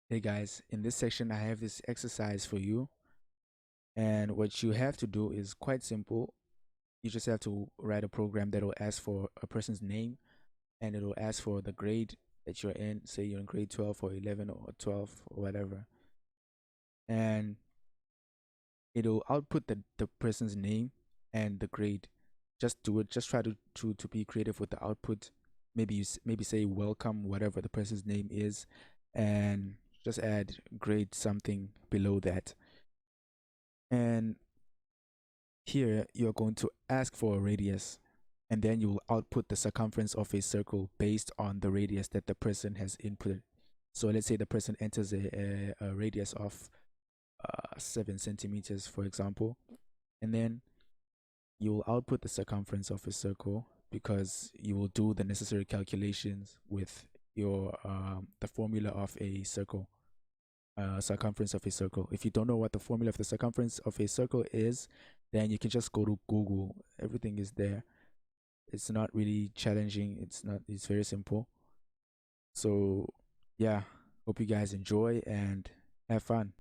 Hey guys, in this section, I have this exercise for you. And what you have to do is quite simple. You just have to write a program that will ask for a person's name and it'll ask for the grade that you're in. Say you're in grade 12 or 11 or 12 or whatever. And it'll output the person's name and the grade. Just do it. Just try to be creative with the output. Maybe maybe say welcome, whatever the person's name is, and just add grade something below that. And here you're going to ask for a radius, and then you will output the circumference of a circle based on the radius that the person has inputted. So let's say the person enters a radius of 7 centimeters, for example, and then you will output the circumference of a circle because you will do the necessary calculations with your the formula of a circle, circumference of a circle. If you don't know what the formula of the circumference of a circle is, then you can just go to Google. Everything is there. It's not really challenging. It's very simple. So yeah, hope you guys enjoy and have fun.